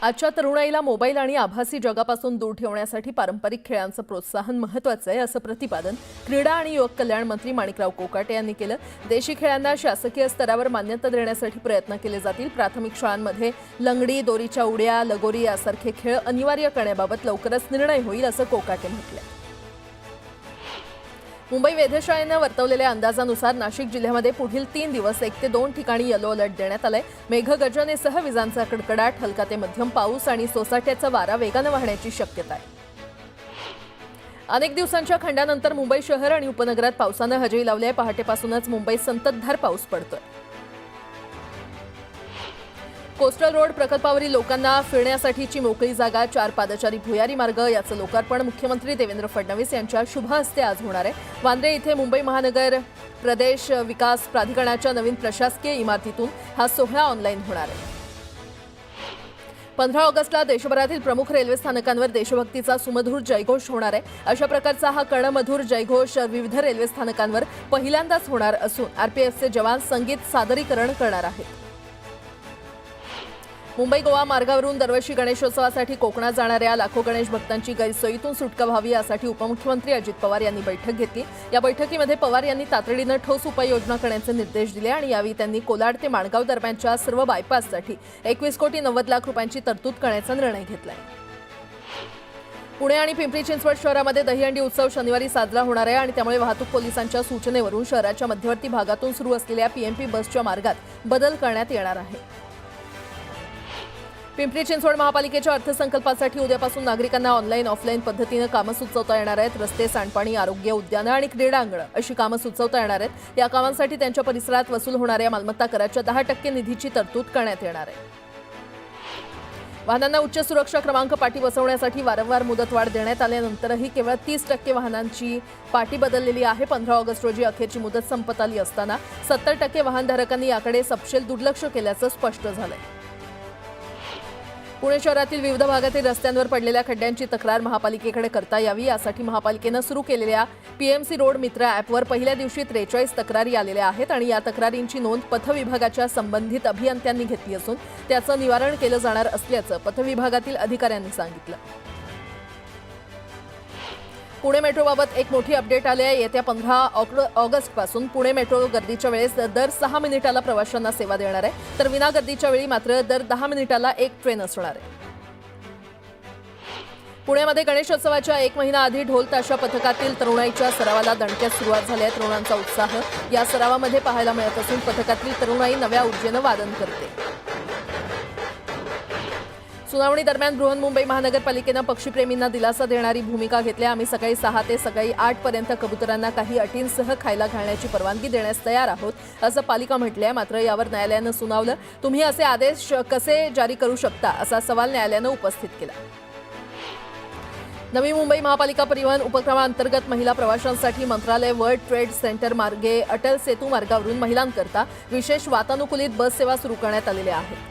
आजच्या तरुणाईला मोबाईल आणि आभासी जगापासून दूर ठेवण्यासाठी पारंपरिक खेळांचं प्रोत्साहन महत्त्वाचं आहे असं प्रतिपादन क्रीडा आणि युवक कल्याण मंत्री माणिकराव कोकाटे यांनी केलं। देशी खेळांना शासकीय स्तरावर मान्यता देण्यासाठी प्रयत्न केले जातील। प्राथमिक शाळांमध्ये लंगडी, दोरीच्या उड्या, लगोरी यासारखे खेळ अनिवार्य करण्याबाबत लवकरच निर्णय होईल असं कोकाटे म्हटलं। मुंबई वेधशाळेनं वर्तवलेल्या अंदाजानुसार नाशिक जिल्ह्यामध्ये पुढील 3 दिवस 1 ते 2 ठिकाणी येलो अलर्ट देण्यात आलाय। मेघगर्जनेसह विजांचा कडकडाट, हलका ते मध्यम पाऊस आणि सोसाट्याचा वारा वेगानं वाहण्याची शक्यता आहे। अनेक दिवसांच्या खंडानंतर मुंबई शहर आणि उपनगरात पावसानं हजेरी लावली आहे। पहाटेपासूनच मुंबईत संततधार पाऊस पडतोय। कोस्टल रोड प्रकल्पावरील लोकांना फिरण्यासाठीची मोकळी जागा, 4 पादचारी भुयारी मार्ग याचं लोकार्पण मुख्यमंत्री देवेंद्र फडणवीस यांच्या शुभ हस्ते आज होणार आहे। वांद्रे इथे मुंबई महानगर प्रदेश विकास प्राधिकरणाच्या नवीन प्रशासकीय इमारतीतून हा सोहळा ऑनलाईन होणार आहे। 15 ऑगस्टला देशभरातील प्रमुख रेल्वे स्थानकांवर देशभक्तीचा सुमधुर जयघोष होणार आहे। अशा प्रकारचा हा कर्णमधुर जयघोष विविध रेल्वे स्थानकांवर पहिल्यांदाच होणार असून आरपीएफचे जवान संगीत सादरीकरण करणार आहेत। मुंबई गोवा मार्गावरून दरवर्षी गणेशोत्सवासाठी कोकणात जाणाऱ्या लाखो गणेश भक्तांची गैरसोयीतून सुटका व्हावी यासाठी उपमुख्यमंत्री अजित पवार यांनी बैठक घेतली। या बैठकीमध्ये पवार यांनी तातडीनं ठोस उपाययोजना करण्याचे निर्देश दिले आणि यावेळी त्यांनी कोलाड ते माणगाव दरम्यानच्या सर्व बायपाससाठी 21 कोटी 90 लाख रुपयांची तरतूद करण्याचा निर्णय घेतलाय। पुणे आणि पिंपरी चिंचवड शहरामध्ये दहीहंडी उत्सव शनिवारी साजरा होणार आहे आणि त्यामुळे वाहतूक पोलिसांच्या सूचनेवरून शहराच्या मध्यवर्ती भागातून सुरू असलेल्या पीएमपी बसच्या मार्गात बदल करण्यात येणार आहे। पिंपरी चिंचवड महापालिकेच्या अर्थसंकल्पासाठी उद्यापासून नागरिकांना ऑनलाईन ऑफलाईन पद्धतीने कामं सुचवता येणार आहेत। रस्ते, सांडपाणी, आरोग्य, उद्यानं आणि क्रीडांगणं अशी कामं सुचवता येणार आहेत। या कामांसाठी त्यांच्या परिसरात वसूल होणाऱ्या मालमत्ता कराच्या 10% निधीची तरतूद करण्यात येणार आहे। वाहनांना उच्च सुरक्षा क्रमांक पाटी बसवण्यासाठी वारंवार मुदतवाढ देण्यात आल्यानंतरही केवळ 30% वाहनांची पाटी बदललेली आहे। 15 ऑगस्ट रोजी अखेरची मुदत संपत आली असताना 70% वाहनधारकांनी याकडे सपशेल दुर्लक्ष केल्याचं स्पष्ट झालंय। पुणे शहरातील विविध भागातील रस्त्यांवर पडलेल्या खड्ड्यांची तक्रार महापालिकेकडे करता यावी यासाठी महापालिकेनं सुरू केलेल्या पीएमसी रोड मित्र ॲपवर पहिल्या दिवशी 43 तक्रारी आलेल्या आहेत आणि या तक्रारींची नोंद पथविभागाच्या संबंधित अभियंत्यांनी घेतली असून त्याचं निवारण केलं जाणार असल्याचं पथविभागातील अधिकाऱ्यांनी सांगितलं। पुणे मेट्रोबाबत एक मोठी अपडेट आली आहे। येत्या 15 ऑगस्टपासून पुणे मेट्रो गर्दीच्या वेळेस दर 6 मिनिटाला प्रवाशांना सेवा देणार आहे, तर विना गर्दीच्या वेळी मात्र दर 10 मिनिटाला एक ट्रेन असणार आहे। पुण्यामध्ये गणेशोत्सवाच्या 1 महिना आधी ढोल ताशा पथकातील तरुणाईच्या सरावाला दणक्यात सुरुवात झाली आहे। तरुणांचा उत्साह या सरावामध्ये पाहायला मिळत असून पथकातील तरुणाई नव्या ऊर्जेनं वादन करते। सुनावणी दरम्यान बृहन्मुंबई महानगरपालिकेनं पक्षीप्रेमींना दिलासा देणारी भूमिका घेतली। आम्ही सकाळी 6 ते सकाळी 8 पर्यंत कबुतरांना काही अटींसह खायला घालण्याची परवानगी देण्यास तयार आहोत असं पालिका म्हटलंय। मात्र यावर न्यायालयानं सुनावलं। तुम्ही असे आदेश कसे जारी करू शकता असा सवाल न्यायालयानं उपस्थित केला। नवी मुंबई महापालिका परिवहन उपक्रमांतर्गत महिला प्रवाशांसाठी मंत्रालय वर्ल्ड ट्रेड सेंटर मार्गे अटल सेतू मार्गावरून महिलांकरता विशेष वातानुकूलित बस सेवा सुरू करण्यात आलेली आहे।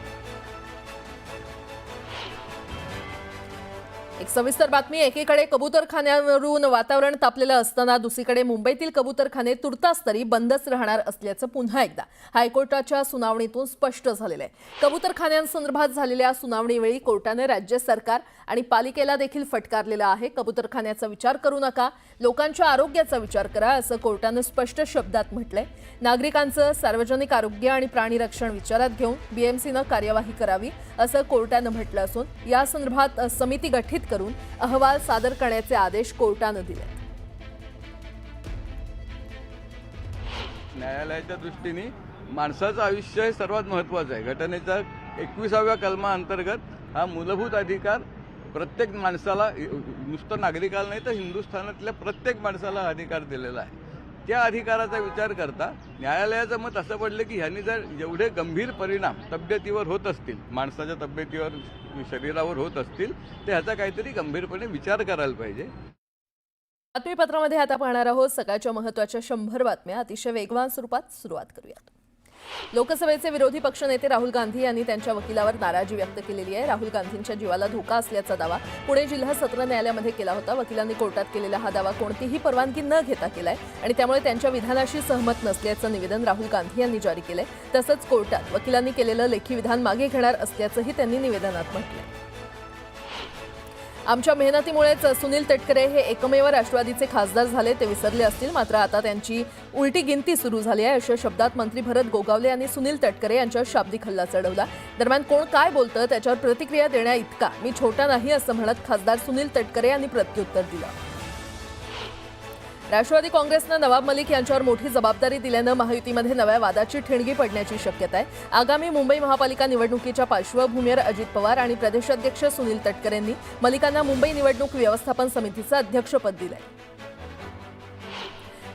एक सविस्तर बातमी। एकीकडे कबूतरखान्यावरून वातावरण तापलेलं असताना दुसरीकडे मुंबईतील कबूतरखाने तुर्तास तरी बंदच राहणार असल्याचं पुन्हा एकदा हायकोर्टाच्या सुनावणीतून स्पष्ट झालेलं आहे। कबूतरखान्यांसंदर्भात झालेल्या सुनावणीवेळी कोर्टाने राज्य सरकार आणि पालिकेला देखील फटकारलेलं आहे। कबूतरखान्याचा विचार करू नका, लोकांच्या आरोग्याचा विचार करा असं कोर्टाने स्पष्ट शब्दात म्हटलंय। नागरिकांचं सार्वजनिक आरोग्य आणि प्राणी रक्षण विचारात घेऊन बीएमसीनं कार्यवाही करावी असं कोर्टानं म्हटलं असून या संदर्भात समिती गठीत करून अहवाल सादर करण्याचे आदेश कोर्टानं दिले। न्यायालयाच्या दृष्टीने माणसाचं आयुष्य हे सर्वात महत्त्वाचं आहे। घटनेच्या 21व्या कलमाअंतर्गत हा मूलभूत अधिकार प्रत्येक माणसाला, नुसतं नागरिकाला नाही तर हिंदुस्थानातल्या प्रत्येक माणसाला अधिकार दिलेला आहे। त्या अधिकाराचा विचार करता न्यायालयाचं मत असं पडलं की ह्यांनी जर एवढे गंभीर परिणाम तब्येतीवर होत असतील, माणसाच्या तब्येतीवर, शरीरावर होत असतील, तर ह्याचा काहीतरी गंभीरपणे विचार करायला पाहिजे। बातमीपत्रामध्ये आता पाहणार आहोत सकाळच्या महत्त्वाच्या 100 बातम्या अतिशय वेगवान स्वरूपात। सुरुवात करूयात। लोकसभेचे विरोधी पक्षनेते राहुल गांधी यांनी त्यांच्या वकिलावर नाराजी व्यक्त केलेली आहे. राहुल गांधींच्या जीवाला धोका असल्याचा दावा पुणे जिल्हा सत्र न्यायालयामध्ये केला होता. वकिलांनी कोर्टात केलेला हा दावा कोणतीही परवानगी न घेता केलाय आणि त्यामुळे त्यांच्या विधानाशी सहमत नसल्याचं निवेदन राहुल गांधी यांनी जारी केलंय. तसंच कोर्टात वकिलांनी केलेलं लेखी विधान मागे घेणार असल्याचंही त्यांनी निवेदनात म्हटलंय. आमच्या मेहनतीमुळेच सुनील तटकरे हे एकमेव राष्ट्रवादीचे खासदार झाले ते विसरले असतील, मात्र आता त्यांची उलटी गिनती सुरू झाली आहे अशा शब्दात मंत्री भरत गोगावले यांनी सुनील तटकरे यांच्यावर शाब्दिक हल्ला चढवला. दरम्यान कोण काय बोलतं त्याच्यावर प्रतिक्रिया देण्याइतका मी छोटा नाही असं म्हणत खासदार सुनील तटकरे यांनी प्रत्युत्तर दिलं. राष्ट्रवादी काँग्रेसनं नवाब मलिक यांच्यावर मोठी जबाबदारी दिल्यानं महायुतीमध्ये नव्या वादाची ठिणगी पडण्याची शक्यता आहे. आगामी मुंबई महापालिका निवडणुकीच्या पार्श्वभूमीवर अजित पवार आणि प्रदेशाध्यक्ष सुनील तटकरेंनी मलिकांना मुंबई निवडणूक व्यवस्थापन समितीचं अध्यक्षपद दिलंय.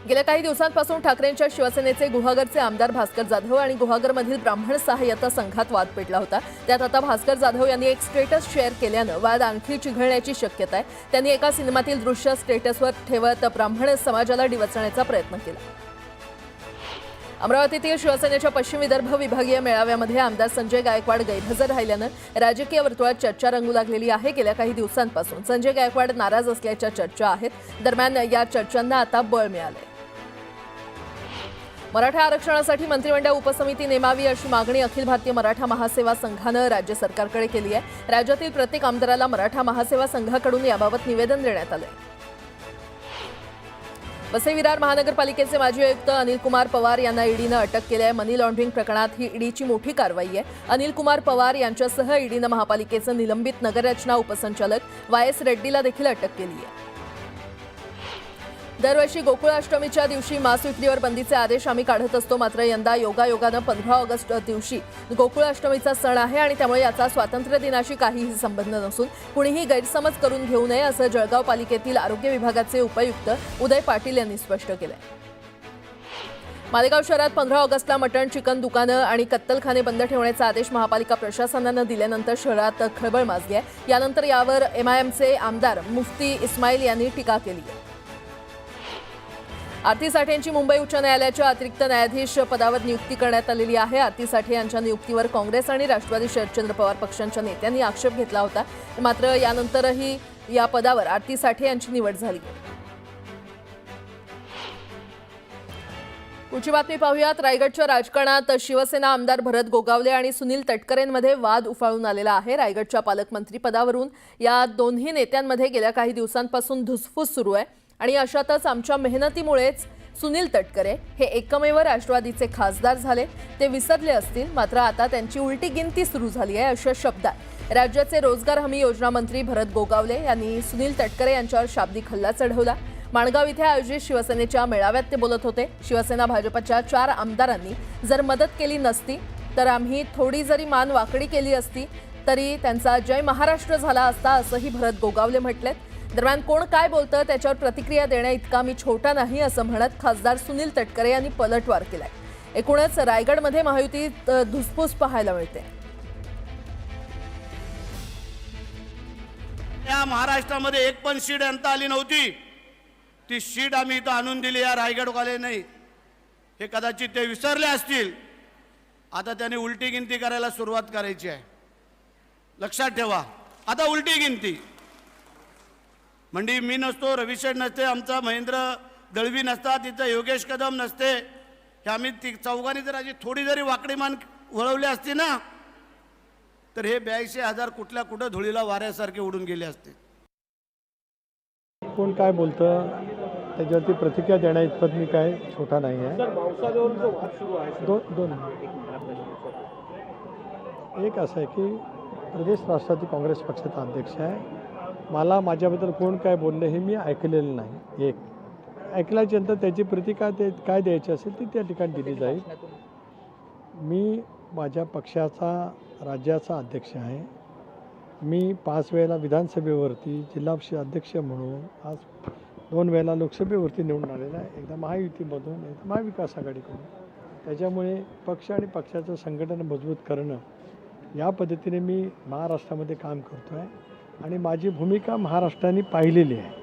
गेल्या काही दिवसांपासून ठाकरेंच्या शिवसेनेचे गुहागरचे आमदार भास्कर जाधव आणि गुहागरमधील ब्राह्मण सहाय्यता संघात वाद पेटला होता. त्यात आता भास्कर जाधव यांनी एक स्टेटस शेअर केल्यानं वाद आणखी चिघळण्याची शक्यता आहे. त्यांनी एका सिनेमातील दृश्य स्टेटसवर ठेवत ब्राह्मण समाजाला डिवचण्याचा प्रयत्न केला. अमरावतीतील शिवसेनेच्या पश्चिम विदर्भ विभागीय मेळाव्यामध्ये आमदार संजय गायकवाड गैरहजर राहिल्यानं राजकीय वर्तुळात चर्चा रंगू लागलेली आहे. गेल्या काही दिवसांपासून संजय गायकवाड नाराज असल्याच्या चर्चा आहेत. दरम्यान या चर्चांना आता बळ मिळालंय. मराठा आरक्षणासाठी मंत्रिमंडळ उपसमिती नेमावी अशी मागणी अखिल भारतीय मराठा महासेवा संघानं राज्य सरकारकडे केली आहे. राज्यातील प्रत्येक आमदाराला मराठा महासेवा संघाकडून याबाबत निवेदन देण्यात आलंय. वसई विरार महानगरपालिकेचे माजी आयुक्त अनिल कुमार पवार यांना ईडीनं अटक केली आहे. मनी लॉन्ड्रिंग प्रकरणात ही ईडीची मोठी कारवाई आहे. अनिल कुमार पवार यांच्यासह ईडीनं महापालिकेचं निलंबित नगररचना उपसंचालक वाय.एस. रेड्डीला देखील अटक केली आहे. दरवर्षी गोकुळाष्टमीच्या दिवशी मांस विक्रीवर बंदीचे आदेश आम्ही काढत असतो, मात्र यंदा योगायोगानं 15 ऑगस्ट दिवशी गोकुळाष्टमीचा सण आहे आणि त्यामुळे याचा स्वातंत्र्य दिनाशी काहीही संबंध नसून कुणीही गैरसमज करून घेऊ नये असं जळगाव पालिकेतील आरोग्य विभागाचे उपायुक्त उदय पाटील यांनी स्पष्ट केलंय. मालेगाव शहरात 15 ऑगस्टला मटण, चिकन दुकानं आणि कत्तलखाने बंद ठेवण्याचा आदेश महापालिका प्रशासनानं दिल्यानंतर शहरात खळबळ माजली आहे. यानंतर यावर एमआयएमचे आमदार मुफ्ती इस्माईल यांनी टीका केली आहे. आरती साठे यांची मुंबई उच्च न्यायालयाच्या अतिरिक्त न्यायाधीश पदावर नियुक्ती करण्यात आलेली आहे. आरती साठे यांच्या नियुक्तीवर काँग्रेस आणि राष्ट्रवादी शरदचंद्र पवार पक्षांच्या नेत्यांनी आक्षेप घेतला होता, मात्र यानंतरही या पदावर आरती साठे यांची निवड झाली. पुढची बातमी पाहूयात. रायगडच्या राजकारणात शिवसेना आमदार भरत गोगावले आणि सुनील तटकरेंमध्ये वाद उफाळून आलेला आहे. रायगडच्या पालकमंत्री पदावरून या दोन्ही नेत्यांमध्ये गेल्या काही दिवसांपासून धुसफूस सुरू आहे आणि अशातच आमच्या मेहनतीमुळेच सुनील तटकरे हे एकमेव राष्ट्रवादीचे खासदार झाले ते विसरले असतील, मात्र आता त्यांची उलटी गिनती सुरू झाली आहे अशा शब्दात राज्याचे रोजगार हमी योजना मंत्री भरत गोगावले यांनी सुनील तटकरे यांच्यावर शाब्दिक हल्ला चढवला. माणगाव इथे आयोजित शिवसेनेच्या मेळाव्यात ते बोलत होते. शिवसेना भाजपच्या 4 आमदारांनी जर मदत केली नसती तर आम्ही थोडी जरी मान वाकडी केली असती तरी त्यांचा जय महाराष्ट्र झाला असता असंही भरत गोगावले म्हटलेत. दरम्यान कोण काय बोलतं त्याच्यावर प्रतिक्रिया देण्याइतका मी छोटा नाही असं म्हणत खासदार सुनील तटकरे यांनी पलटवार केलाय. एकूणच रायगडमध्ये महायुतीत धुसफूस पाहायला मिळते. या महाराष्ट्रामध्ये एक पण सीट आणता आली नव्हती. ती सीट आम्ही इथं आणून दिली या रायगडवाले नाही. हे कदाचित ते विसरले असतील. आता त्याने उलटी गिनती करायला सुरुवात करायची आहे. लक्षात ठेवा, आता उलटी गिनती म्हणजे मी नसतो, रविशेठ नसते, आमचा महेंद्र दळवी नसता, तिथं योगेश कदम नसते, हे आम्ही चौघांनी जर अशी थोडी जरी वाकडी मान वळवली असती ना तर हे 82,000 कुठल्या कुठं धुळीला वाऱ्यासारखे उडून गेले असते. कोण काय बोलतं त्याच्यावरती प्रतिक्रिया देण्याइतपत मी काय छोटा नाही आहे. दोन एक असं आहे की प्रदेश राष्ट्रवादी काँग्रेस पक्षाचा अध्यक्ष आहे. मला माझ्याबद्दल कोण काय बोललं हे मी ऐकलेलं नाही. एक ऐकल्याच्यानंतर त्याची प्रतिक्रिया ते काय द्यायची असेल ती त्या ठिकाणी दिली जाईल. मी माझ्या पक्षाचा राज्याचा अध्यक्ष आहे. मी 5 वेळेला विधानसभेवरती जिल्हा परिषद अध्यक्ष म्हणून आज 2 वेळेला लोकसभेवरती निवडून आलेला आहे. एकदा महायुतीमधून एकदा महाविकास आघाडीकडून. त्याच्यामुळे पक्ष आणि पक्षाचं संघटन मजबूत करणं या पद्धतीने मी महाराष्ट्रामध्ये काम करतो आहे आणि माझी भूमिका महाराष्ट्राने पाहिलेली आहे.